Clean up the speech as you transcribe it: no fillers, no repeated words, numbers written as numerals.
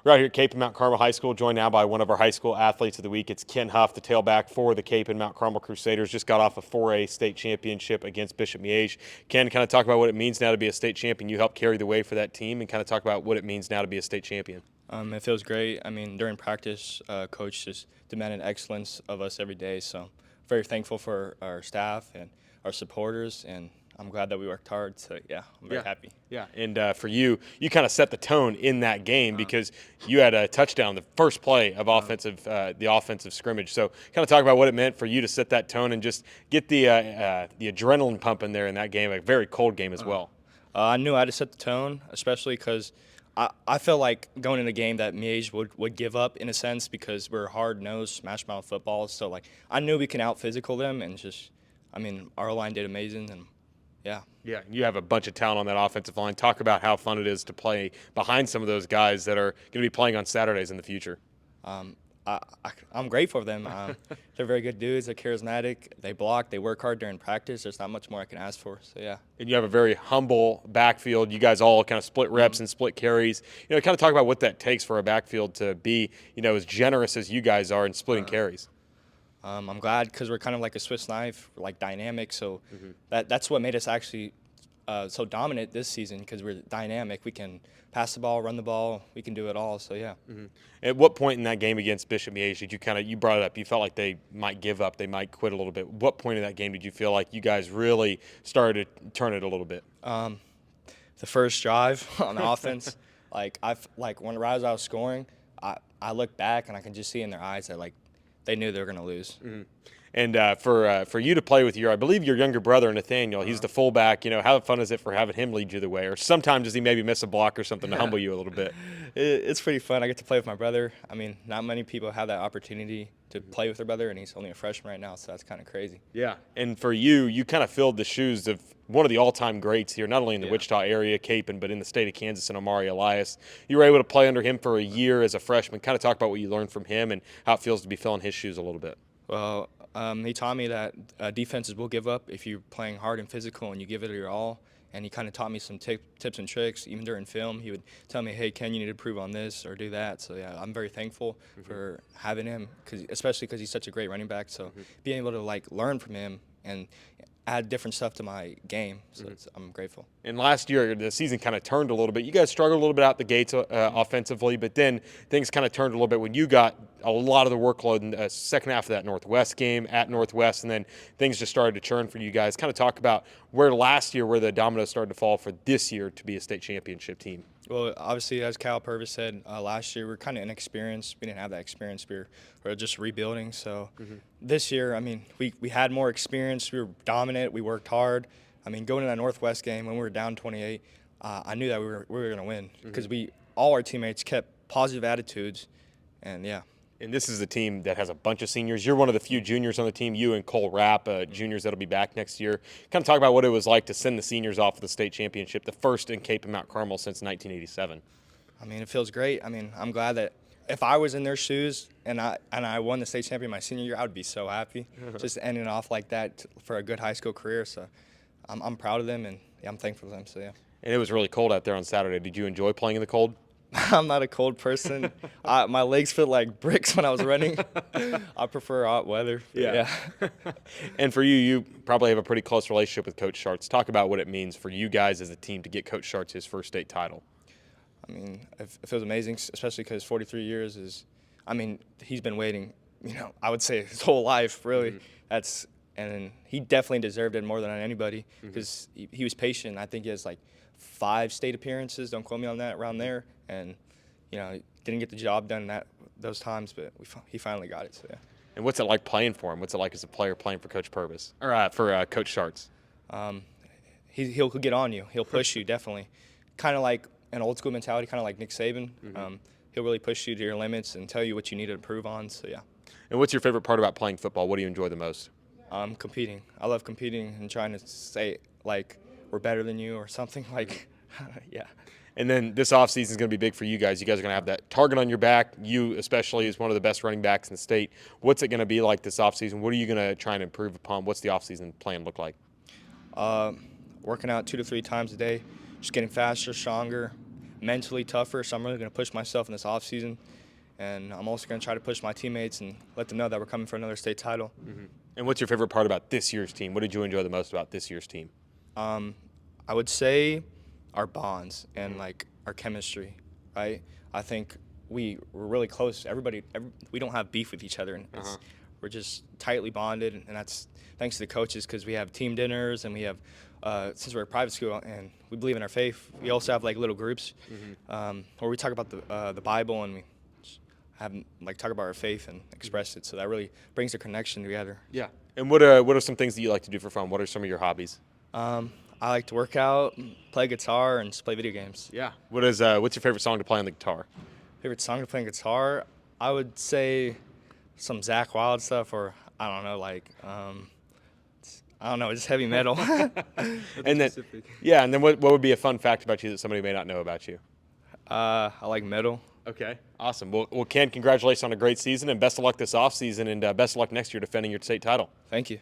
We're out here at Kapaun Mt High School, joined now by one of our high school athletes of the week. It's Ken Huff, the tailback for the Kapaun Mt Crusaders. Just got off a 4A state championship against Bishop Miege. Ken, kind of talk about what it means now to be a state champion. You helped carry the way for that team, and kind of talk about what it means now to be a state champion. It feels great. I mean, during practice, Coach just demanded excellence of us every day. So very thankful for our staff and our supporters, and I'm glad that we worked hard. So, yeah, I'm very happy. Yeah, and for you kind of set the tone in that game because you had a touchdown the first play of the offensive scrimmage. So kind of talk about what it meant for you to set that tone and just get the adrenaline pumping there in that game, a very cold game as well. I knew I had to set the tone, especially because I felt like going in a game that Miege would give up in a sense because we're hard-nosed, smash-mouth football. So, like, I knew we can out-physical them and just, I mean, our line did amazing and, yeah. Yeah, you have a bunch of talent on that offensive line. Talk about how fun it is to play behind some of those guys that are going to be playing on Saturdays in the future. I'm grateful for them. They're very good dudes. They're charismatic. They block. They work hard during practice. There's not much more I can ask for. So, yeah. And you have a very humble backfield. You guys all kind of split reps and split carries. You know, kind of talk about what that takes for a backfield to be, you know, as generous as you guys are in splitting carries. I'm glad because we're kind of like a Swiss knife, like dynamic. So that's what made us actually so dominant this season because we're dynamic. We can pass the ball, run the ball. We can do it all. So, yeah. At what point in that game against Bishop Miege did you brought it up, you felt like they might give up, they might quit a little bit. What point in that game did you feel like you guys really started to turn it a little bit? The first drive on the offense, right as I was scoring, I looked back and I can just see in their eyes that, like, they knew they were going to lose. And for you to play with I believe your younger brother, Nathaniel, he's the fullback. You know, how fun is it for having him lead you the way? Or sometimes does he maybe miss a block or something to humble you a little bit? It's pretty fun. I get to play with my brother. I mean, not many people have that opportunity to play with their brother, and he's only a freshman right now, so that's kind of crazy. Yeah, and for you kind of filled the shoes of one of the all-time greats here, not only in the Wichita area, Kapaun, but in the state of Kansas and Omari Elias. You were able to play under him for a year as a freshman. Kind of talk about what you learned from him and how it feels to be filling his shoes a little bit. Well, he taught me that defenses will give up if you're playing hard and physical and you give it your all. And he kind of taught me some tips and tricks. Even during film, he would tell me, hey, Ken, you need to improve on this or do that. So, yeah, I'm very thankful for having him, especially because he's such a great running back. So being able to, like, learn from him and add different stuff to my game. So I'm grateful. And last year, the season kind of turned a little bit. You guys struggled a little bit out the gates offensively, but then things kind of turned a little bit when you got a lot of the workload in the second half of that Northwest game at Northwest, and then things just started to churn for you guys. Kind of talk about where the dominoes started to fall for this year to be a state championship team. Well, obviously, as Cal Purvis said last year, we're kind of inexperienced. We didn't have that experience. We're just rebuilding. So this year, I mean, we had more experience. We were dominant. We worked hard. I mean, going to that Northwest game when we were down 28, I knew that we were going to win because all our teammates kept positive attitudes, and yeah. And this is a team that has a bunch of seniors. You're one of the few juniors on the team, you and Cole Rapp, juniors that'll be back next year. Kind of talk about what it was like to send the seniors off to the state championship, the first in Kapaun Mt Carmel since 1987. I mean, it feels great. I mean, I'm glad that if I was in their shoes and I won the state champion my senior year, I would be so happy. Just ending off like that for a good high school career. So I'm proud of them, and yeah, I'm thankful for them. So, yeah. And it was really cold out there on Saturday. Did you enjoy playing in the cold? I'm not a cold person. My legs feel like bricks when I was running. I prefer hot weather. Yeah. And for you probably have a pretty close relationship with Coach Schartz. Talk about what it means for you guys as a team to get Coach Schartz his first state title. I mean, it feels amazing, especially because 43 years is, I mean, he's been waiting, you know, I would say his whole life, really. And he definitely deserved it more than anybody because he was patient. I think he has like 5 state appearances, don't quote me on that, around there. And, you know, didn't get the job done those times, but he finally got it, so yeah. And what's it like playing for him? What's it like as a player playing for Coach Purvis, or for Coach Schartz? He'll get on you. He'll push you, definitely. Kind of like an old school mentality, kind of like Nick Saban. He'll really push you to your limits and tell you what you need to improve on, so yeah. And what's your favorite part about playing football? What do you enjoy the most? Competing. I love competing and trying to say, like, we're better than you or something, like, yeah. And then this offseason is going to be big for you guys. You guys are going to have that target on your back. You especially is one of the best running backs in the state. What's it going to be like this offseason? What are you going to try and improve upon? What's the offseason plan look like? Working out 2 to 3 times a day, just getting faster, stronger, mentally tougher, so I'm really going to push myself in this offseason. And I'm also going to try to push my teammates and let them know that we're coming for another state title. And what's your favorite part about this year's team? What did you enjoy the most about this year's team? I would say our bonds and like our chemistry, right? I think we're really close. We don't have beef with each other, and we're just tightly bonded, and that's thanks to the coaches because we have team dinners and we have since we're a private school and we believe in our faith. We also have like little groups where we talk about the Bible and we talk about our faith and express it. So that really brings the connection together. Yeah. And what are some things that you like to do for fun? What are some of your hobbies? I like to work out, play guitar, and just play video games. Yeah. What's your favorite song to play on the guitar? Favorite song to play on guitar? I would say some Zakk Wylde stuff, or I don't know, just heavy metal. And then what would be a fun fact about you that somebody may not know about you? I like metal. Okay, awesome. Well, Ken, congratulations on a great season, and best of luck this offseason, and best of luck next year defending your state title. Thank you.